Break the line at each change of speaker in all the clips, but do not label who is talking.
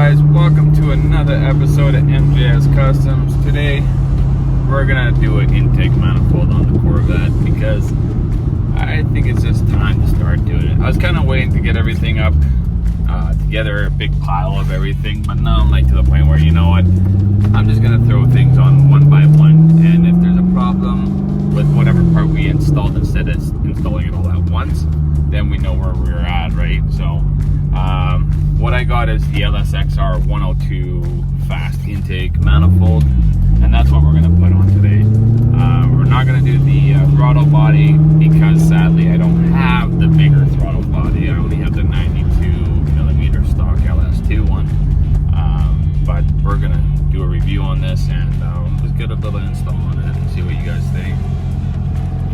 guys, welcome to another episode of MJS Customs. Today we're gonna do an intake manifold on the Corvette because I think it's just time to start doing it. I was kind of waiting to get everything up together, a big pile of everything, but now I'm like to the point where, you know what, I'm just gonna throw things on one by one, and if there's a problem with whatever part we installed, instead of installing it all at once, then we know where we're at, right? So what I got is the Lsxr 102 fast intake manifold, and that's what we're going to put on today. We're not going to do the throttle body because sadly I don't have the bigger throttle body. I only have the 92mm stock LS2 one, but we're going to do a review on this and just get a little install on it and see what you guys think.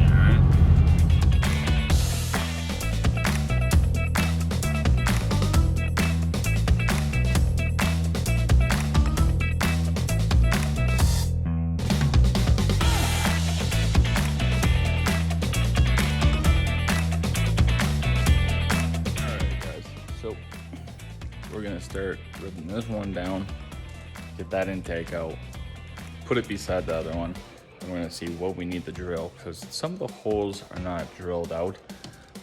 Alright. So we're gonna start ripping this one down, get that intake out, put it beside the other one, and we're gonna see what we need to drill, because some of the holes are not drilled out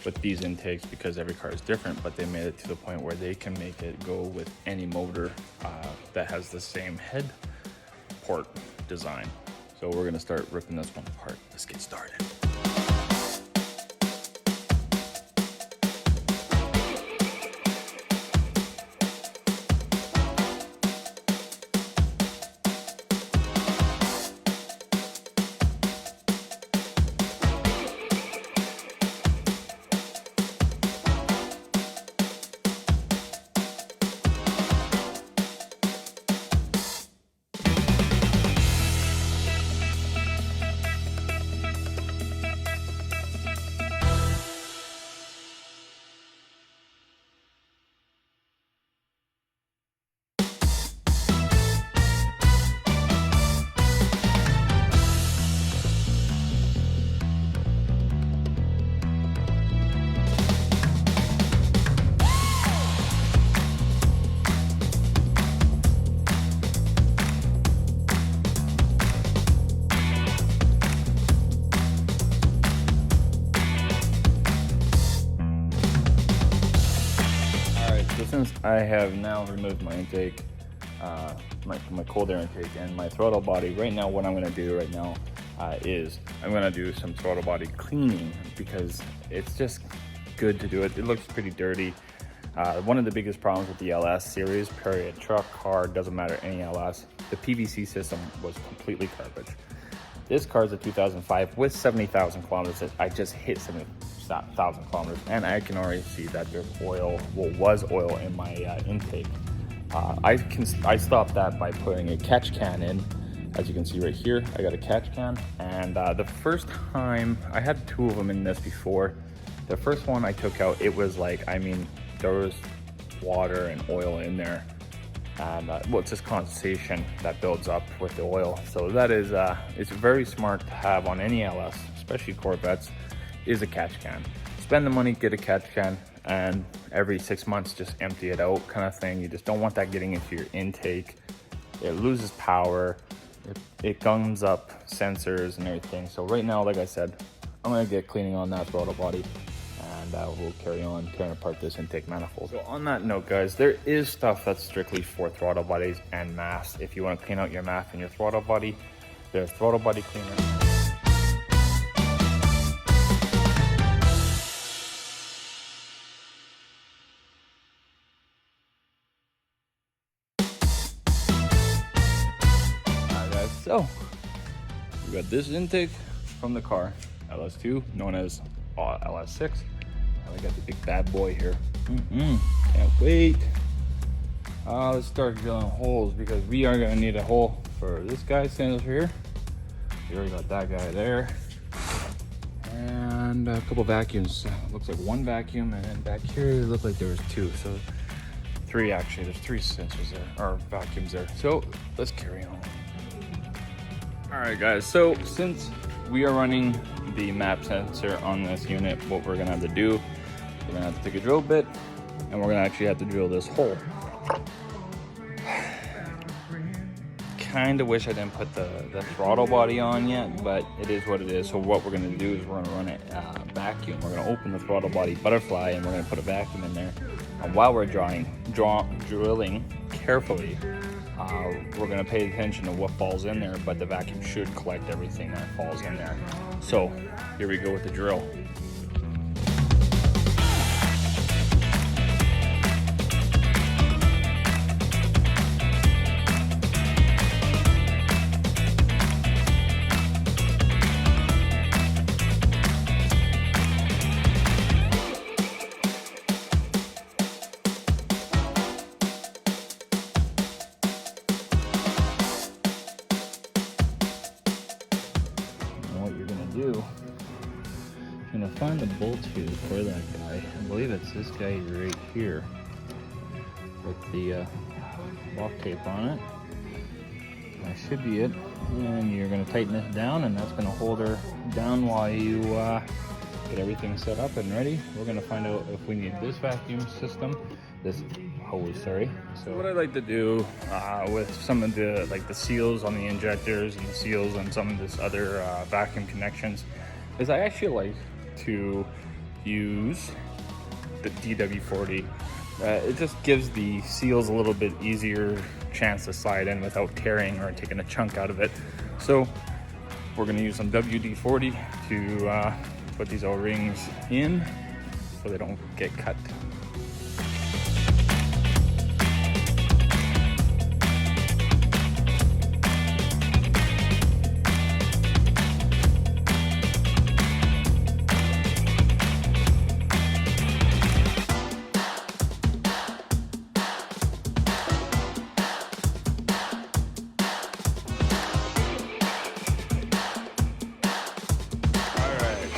with these intakes because every car is different, but they made it to the point where they can make it go with any motor that has the same head port design. So we're gonna start ripping this one apart. Let's get started. Since I have now removed my intake, my cold air intake and my throttle body, right now what I'm going to do right now is I'm going to do some throttle body cleaning, because it's just good to do it. It looks pretty dirty. One of the biggest problems with the LS series, period, truck, car, doesn't matter, any LS, the PVC system was completely garbage. This car is a 2005 with 70,000 kilometers. I just hit 70,000 kilometers, and I can already see that there's oil, was oil in my intake. I stopped that by putting a catch can in. As you can see right here, I got a catch can, and the first time, I had two of them in this before. The first one I took out, it was like, I mean, there was water and oil in there. And well, it's just condensation that builds up with the oil. So that is, it's very smart to have on any LS, especially Corvettes, is a catch can. Spend the money, get a catch can, and every 6 months just empty it out, kind of thing. You just don't want that getting into your intake. It loses power, it gums up sensors and everything. So right now, like I said, I'm gonna get cleaning on that throttle body, and we'll carry on tearing apart this intake manifold. So on that note, guys, there is stuff that's strictly for throttle bodies and MAFs. If you want to clean out your MAF and your throttle body, there's throttle body cleaner. Alright guys, so we got this intake from the car, LS2, known as Lsxr. We got the big bad boy here. Can't wait. Let's start drilling holes, because we are gonna need a hole for this guy standing over here. We already got that guy there, and a couple vacuums. Looks like one vacuum, and then back here it looked like there was two, so three actually. There's three sensors there, or vacuums there. So let's carry on. All right, guys. So since we are running the map sensor on this unit, what we're gonna have to do, we're gonna have to take a drill bit, and we're gonna actually have to drill this hole. kind of wish I didn't put the throttle body on yet, but it is what it is. So what we're going to do is we're going to run it vacuum. We're going to open the throttle body butterfly, and we're going to put a vacuum in there. And while we're drilling carefully, we're going to pay attention to what falls in there, but the vacuum should collect everything that falls in there. So here we go with the drill. You're gonna find the bolt tube for that guy. I believe it's this guy right here with the lock tape on it. That should be it. And you're gonna tighten this down, and that's gonna hold her down while you get everything set up and ready. We're gonna find out if we need this vacuum system, this hose, sorry. So what I like to do with some of the seals on the injectors and the seals on some of this other vacuum connections is I actually like to use the DW40. It just gives the seals a little bit easier chance to slide in without tearing or taking a chunk out of it. So we're going to use some WD-40 to put these O-rings in so they don't get cut.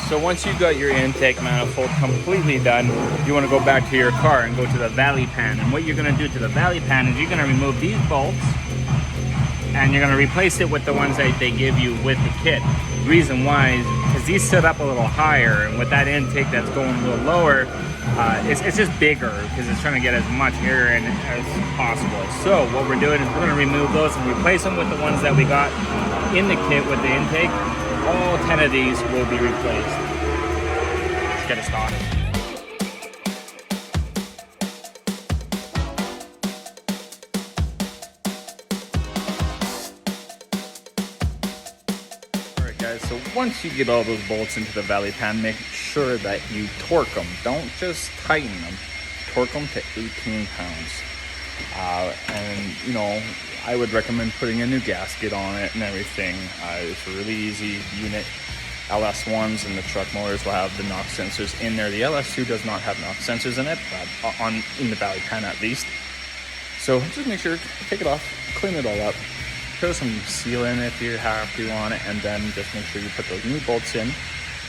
So once you got your intake manifold completely done, you want to go back to your car and go to the valley pan. And what you're going to do to the valley pan is you're going to remove these bolts and you're going to replace it with the ones that they give you with the kit. The reason why is because these sit up a little higher, and with that intake that's going a little lower, it's just bigger because it's trying to get as much air in as possible. So what we're doing is we're going to remove those and replace them with the ones that we got in the kit with the intake. All 10 of these will be replaced. Let's get it started. Alright guys, so once you get all those bolts into the valley pan, make sure that you torque them. Don't just tighten them. Torque them to 18 pounds. And you know, I would recommend putting a new gasket on it and everything. It's a really easy unit. LS1s and the truck motors will have the knock sensors in there. The LS2 does not have knock sensors in it, but in the valley pan at least. So just make sure, take it off, clean it all up, throw some seal in if you have to on it, and then just make sure you put those new bolts in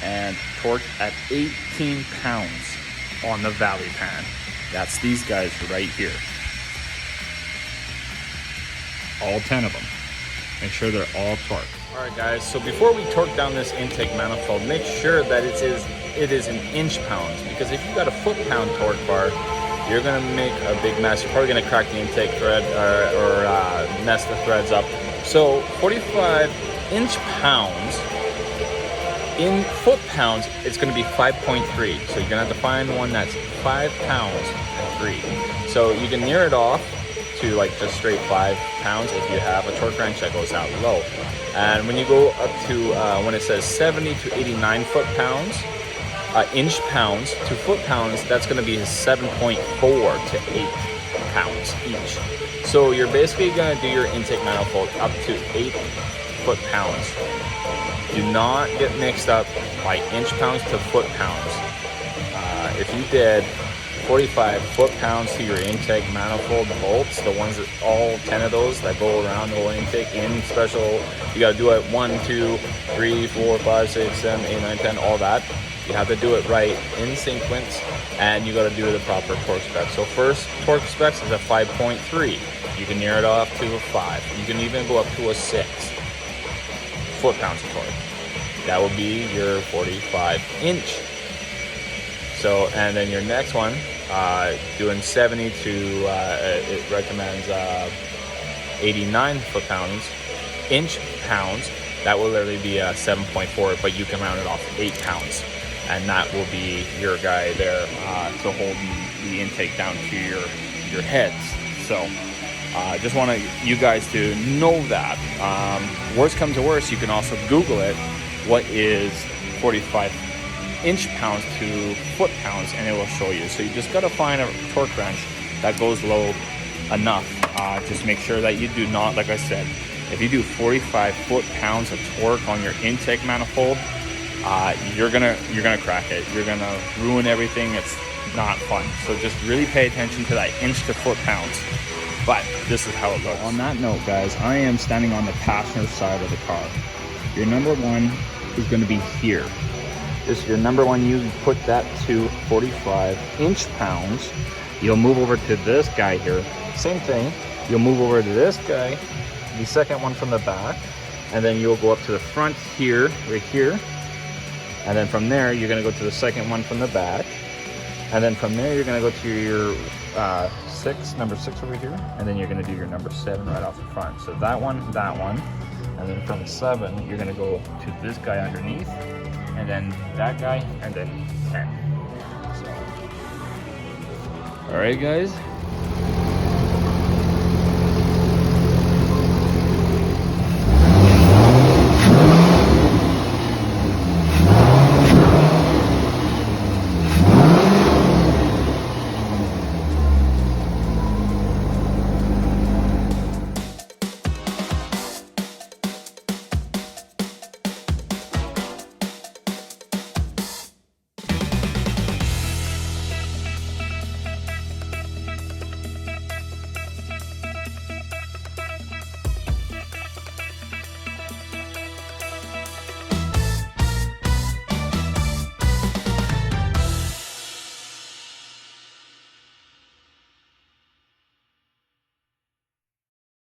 and torque at 18 pounds on the valley pan. That's these guys right here. All 10 of them. Make sure they're all torqued. All right guys, so before we torque down this intake manifold, make sure that it is in inch pounds, because if you got a foot-pound torque bar, you're gonna make a big mess. You're probably gonna crack the intake thread or mess the threads up. So 45 inch pounds, in foot pounds, it's gonna be 5.3. So you're gonna have to find one that's 5 pounds and 3. So you can near it off to like just straight 5 pounds if you have a torque wrench that goes out low. And when you go up to when it says 70 to 89 foot-pounds, inch pounds to foot-pounds, that's going to be 7.4 to 8 pounds each. So you're basically going to do your intake manifold up to 8 foot-pounds. Do not get mixed up by inch pounds to foot-pounds. If you did 45 foot-pounds to your intake manifold bolts, the ones that all 10 of those that go around the whole intake in special, you got to do it 1, 2, 3, 4, 5, 6, 7, 8, 9, 10, all that. You have to do it right in sequence, and you got to do the proper torque specs. So first torque specs is a 5.3. You can near it off to a 5. You can even go up to a 6 foot-pounds of torque. That would be your 45 inch. So, and then your next one, doing 70 to, it recommends 89 foot-pounds, inch-pounds, that will literally be a 7.4, but you can round it off 8 pounds. And that will be your guy there to hold the intake down to your heads. So just want you guys to know that. Worst comes to worst, you can also Google it. What is 45 inch-pounds to foot-pounds, and it will show you. So you just got to find a torque wrench that goes low enough. Just make sure that you do not, like I said, if you do 45 foot-pounds of torque on your intake manifold, you're gonna crack it. You're gonna ruin everything. It's not fun. So just really pay attention to that inch to foot-pounds. But this is how it looks. On that note, guys, I am standing on the passenger side of the car. Your number one is going to be here. This is your number one. You put that to 45 inch-pounds. You'll move over to this guy here. Same thing. You'll move over to this guy, the second one from the back, and then you'll go up to the front here, right here. And then from there, you're going to go to the second one from the back. And then from there, you're going to go to your number six over here. And then you're going to do your number 7 right off the front. So that one. And then from 7, you're going to go to this guy underneath. And then that guy, and then 10. So. All right, guys.